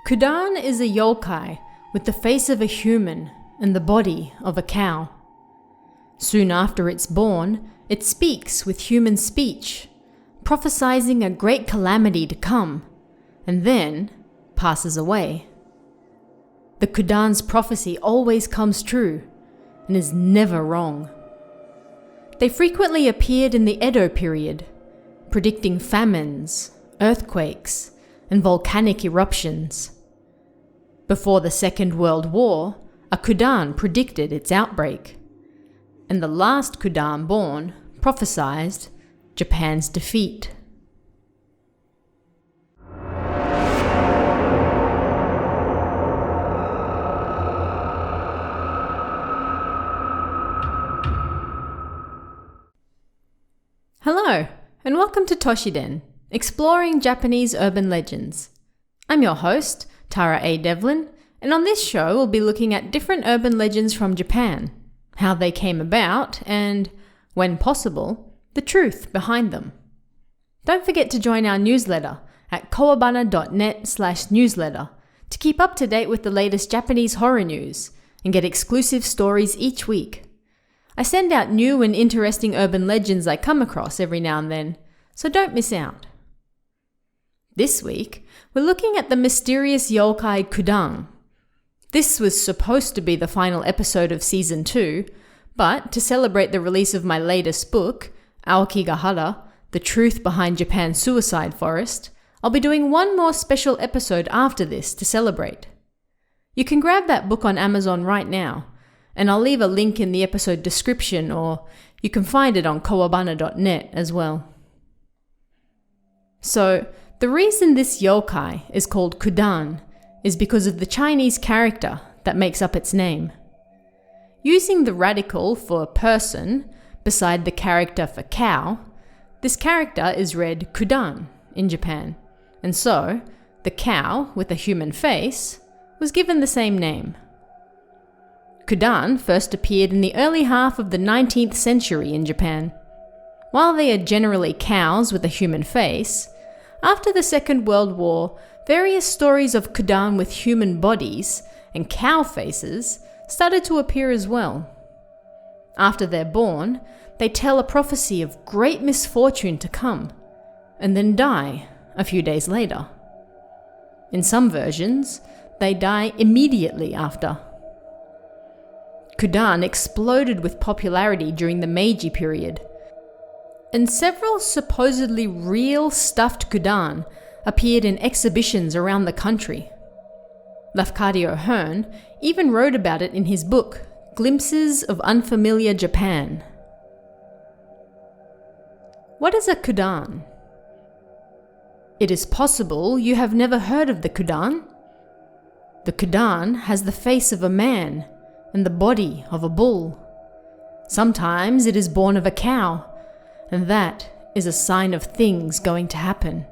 Kudan is a yokai with the face of a human and the body of a cow. Soon after it's born, it speaks with human speech, prophesying a great calamity to come, and then passes away. The Kudan's prophecy always comes true and is never wrong. They frequently appeared in the Edo period, predicting famines, earthquakes, and volcanic eruptions. Before the Second World War, a Kudan predicted its outbreak, and the last Kudan born prophesied Japan's defeat. Hello, and welcome to Toshiden, exploring Japanese urban legends. I'm your host, Tara A. Devlin, and on this show we'll be looking at different urban legends from Japan, how they came about, and, when possible, the truth behind them. Don't forget to join our newsletter at kawabana.net/newsletter to keep up to date with the latest Japanese horror news and get exclusive stories each week. I send out new and interesting urban legends I come across every now and then, so don't miss out. This week, we're looking at the mysterious Yokai Kudan. This was supposed to be the final episode of Season 2, but to celebrate the release of my latest book, Aokigahara, The Truth Behind Japan's Suicide Forest, I'll be doing one more special episode after this to celebrate. You can grab that book on Amazon right now, and I'll leave a link in the episode description, or you can find it on kawabana.net as well. So, the reason this yokai is called Kudan is because of the Chinese character that makes up its name. Using the radical for person beside the character for cow, this character is read Kudan in Japan, and so the cow with a human face was given the same name. Kudan first appeared in the early half of the 19th century in Japan. While they are generally cows with a human face, after the Second World War, various stories of Kudan with human bodies and cow faces started to appear as well. After they're born, they tell a prophecy of great misfortune to come, and then die a few days later. In some versions, they die immediately after. Kudan exploded with popularity during the Meiji period, and several supposedly real stuffed Kudan appeared in exhibitions around the country. Lafcadio Hearn even wrote about it in his book, Glimpses of Unfamiliar Japan. What is a Kudan? It is possible you have never heard of the Kudan. The Kudan has the face of a man and the body of a bull. Sometimes it is born of a cow, and that is a sign of things going to happen.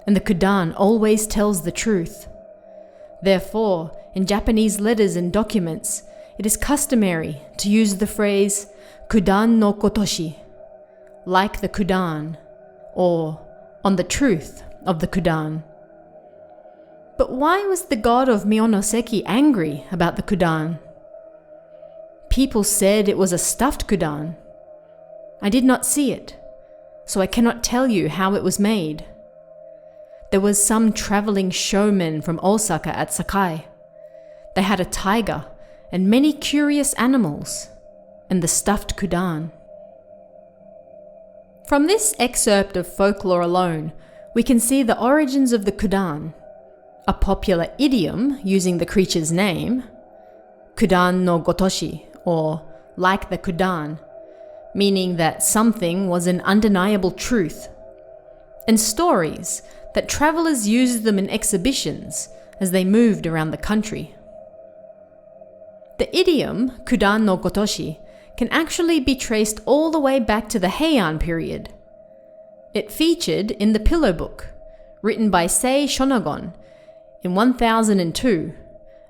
And the Kudan always tells the truth. Therefore, in Japanese letters and documents, it is customary to use the phrase Kudan no kotoshi, like the Kudan, or on the truth of the Kudan. But why was the god of Mionoseki angry about the Kudan? People said it was a stuffed Kudan. I did not see it, so I cannot tell you how it was made. There was some traveling showman from Osaka at Sakai. They had a tiger and many curious animals, and the stuffed Kudan. From this excerpt of Folklore alone, we can see the origins of the Kudan, a popular idiom using the creature's name, Kudan no gotoshi, or like the Kudan, meaning that something was an undeniable truth, and stories that travelers used them in exhibitions as they moved around the country. The idiom Kudan no gotoshi can actually be traced all the way back to the Heian period. It featured in the Pillow Book, written by Sei Shonagon in 1002,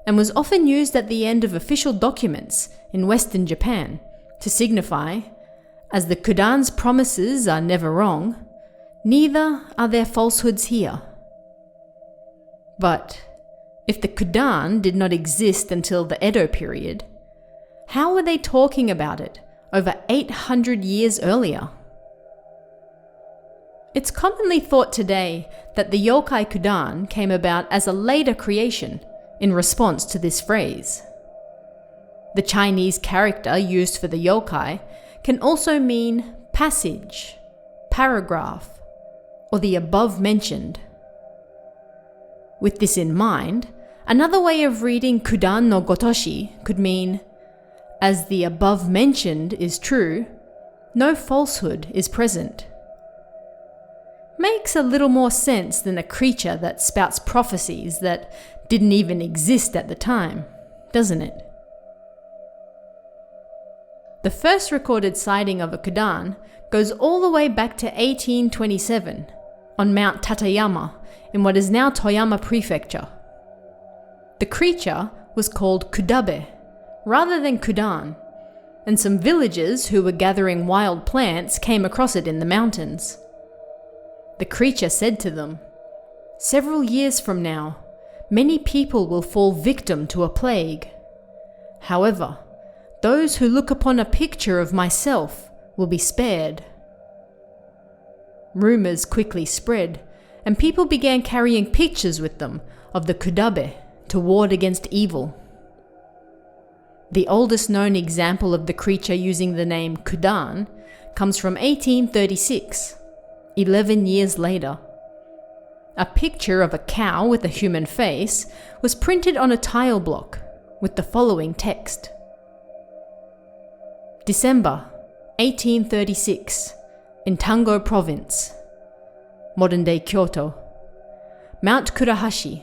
and was often used at the end of official documents in Western Japan to signify, as the Kudan's promises are never wrong, neither are their falsehoods here. But If the Kudan did not exist until the Edo period, how were they talking about it over 800 years earlier? It's commonly thought today that the Yokai Kudan came about as a later creation in response to this phrase. The Chinese character used for the yokai can also mean passage, paragraph, or the above mentioned. With this in mind, another way of reading Kudan no Gotoshi could mean, as the above mentioned is true, no falsehood is present. Makes a little more sense than a creature that spouts prophecies that didn't even exist at the time, doesn't it? The first recorded sighting of a Kudan goes all the way back to 1827 on Mount Tateyama in what is now Toyama Prefecture. The creature was called Kudabe rather than Kudan, and some villagers who were gathering wild plants came across it in the mountains. The creature said to them, "Several years from now, many people will fall victim to a plague. However, those who look upon a picture of myself will be spared." Rumors quickly spread, and people began carrying pictures with them of the Kudabe to ward against evil. The oldest known example of the creature using the name Kudan comes from 1836, 11 years later. A picture of a cow with a human face was printed on a tile block with the following text. December 1836, in Tango Province, modern-day Kyoto. Mount Kurahashi.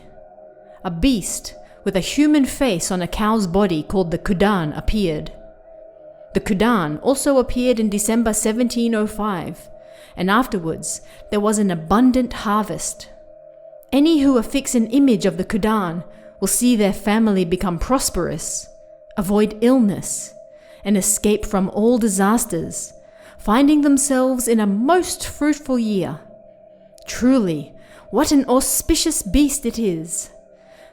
A beast with a human face on a cow's body called the Kudan appeared. The Kudan also appeared in December 1705, and afterwards there was an abundant harvest. Any who affix an image of the Kudan will see their family become prosperous, avoid illness, and escape from all disasters, finding themselves in a most fruitful year. Truly, what an auspicious beast it is!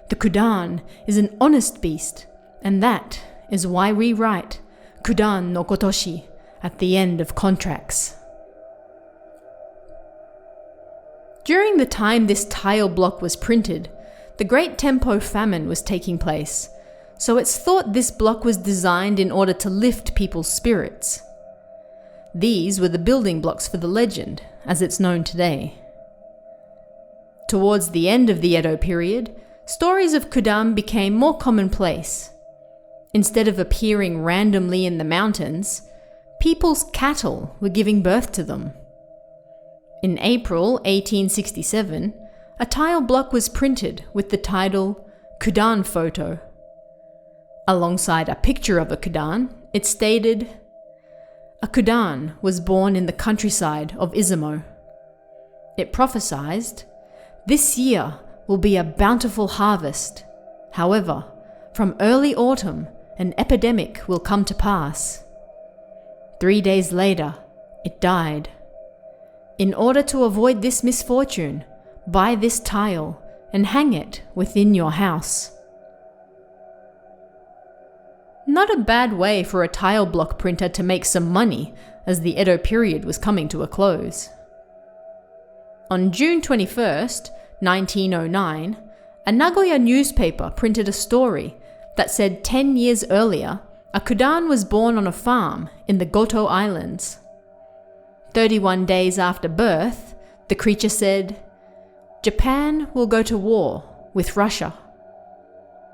The Kudan is an honest beast, and that is why we write Kudan no Kotoshi at the end of contracts. During the time this tile block was printed, the Great Tempo famine was taking place, so it's thought this block was designed in order to lift people's spirits. These were the building blocks for the legend, as it's known today. Towards the end of the Edo period, stories of Kudan became more commonplace. Instead of appearing randomly in the mountains, people's cattle were giving birth to them. In April 1867, a tile block was printed with the title Kudan Photo. Alongside a picture of a Kudan, it stated, "A Kudan was born in the countryside of Izumo." It prophesied, "This year will be a bountiful harvest. However, from early autumn, an epidemic will come to pass." 3 days later, it died. In order to avoid this misfortune, buy this tile and hang it within your house. Not a bad way for a tile block printer to make some money, as the Edo period was coming to a close. On June 21st, 1909, a Nagoya newspaper printed a story that said 10 years earlier, a Kudan was born on a farm in the Goto Islands. 31 days after birth, the creature said, "Japan will go to war with Russia,"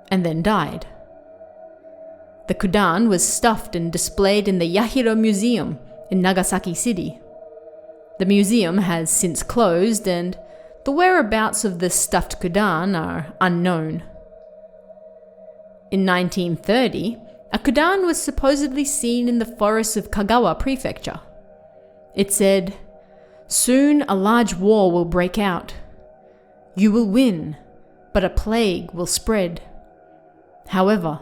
and then died. The Kudan was stuffed and displayed in the Yahiro Museum in Nagasaki City. The museum has since closed, and the whereabouts of the stuffed Kudan are unknown. In 1930, a Kudan was supposedly seen in the forests of Kagawa Prefecture. It said, "Soon a large war will break out. You will win, but a plague will spread. However,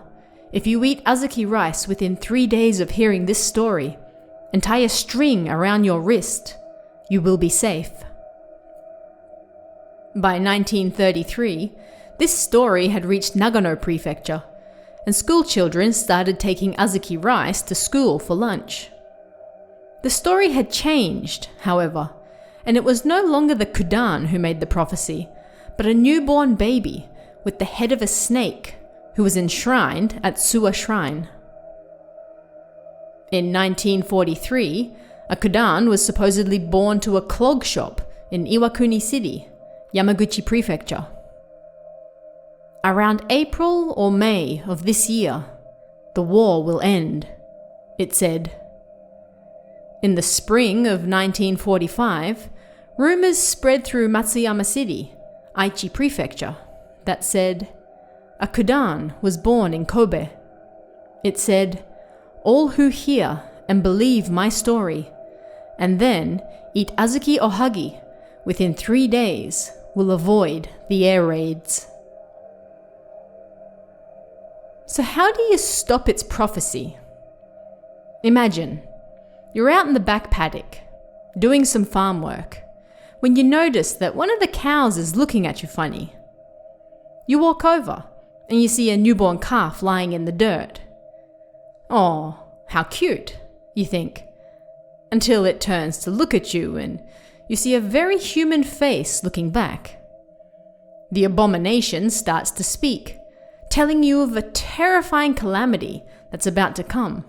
if you eat azuki rice within 3 days of hearing this story and tie a string around your wrist, you will be safe." By 1933, This story had reached Nagano Prefecture, and school children started taking azuki rice to school for lunch. The story had changed, however, and it was no longer the Kudan who made the prophecy, but a newborn baby with the head of a snake who was enshrined at Suwa Shrine. In 1943, a Kudan was supposedly born to a clog shop in Iwakuni City, Yamaguchi Prefecture. Around April or May of this year, the war will end, it said. In the spring of 1945, rumors spread through Matsuyama City, Aichi Prefecture, that said, a Kudan was born in Kobe. It said, all who hear and believe my story, and then eat azuki ohagi within 3 days will avoid the air raids. So how do you stop its prophecy? Imagine, you're out in the back paddock, doing some farm work, when you notice that one of the cows is looking at you funny. You walk over, and you see a newborn calf lying in the dirt. Oh, how cute, you think, until it turns to look at you and you see a very human face looking back. The abomination starts to speak, telling you of a terrifying calamity that's about to come.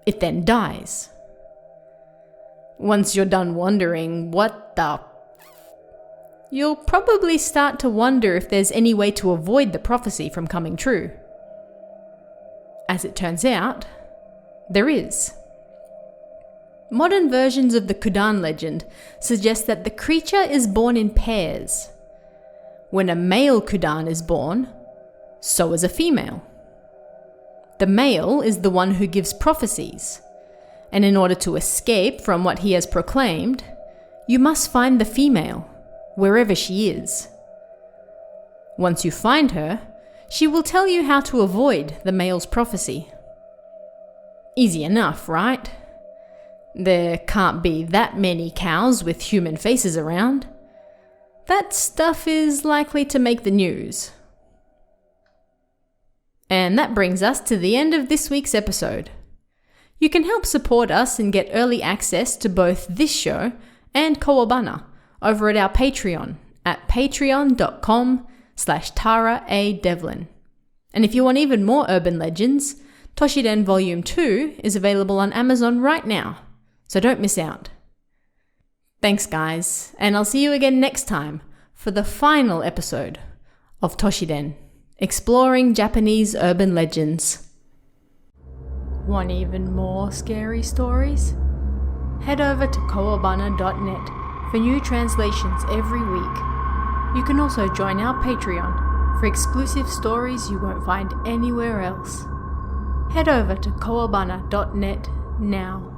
It then dies. Once you're done wondering, you'll probably start to wonder if there's any way to avoid the prophecy from coming true. As it turns out, there is. Modern versions of the Kudan legend suggest that the creature is born in pairs. When a male Kudan is born, so is a female. The male is the one who gives prophecies, and in order to escape from what he has proclaimed, you must find the female, wherever she is. Once you find her, she will tell you how to avoid the male's prophecy. Easy enough, right? There can't be that many cows with human faces around. That stuff is likely to make the news. And that brings us to the end of this week's episode. You can help support us and get early access to both this show and Kawabana over at our Patreon at patreon.com/TaraADevlin. And if you want even more urban legends, Toshiden Volume 2 is available on Amazon right now, so don't miss out. Thanks guys, and I'll see you again next time for the final episode of Toshiden, exploring Japanese urban legends. Want even more scary stories? Head over to kawabana.net for new translations every week. You can also join our Patreon for exclusive stories you won't find anywhere else. Head over to kawabana.net now.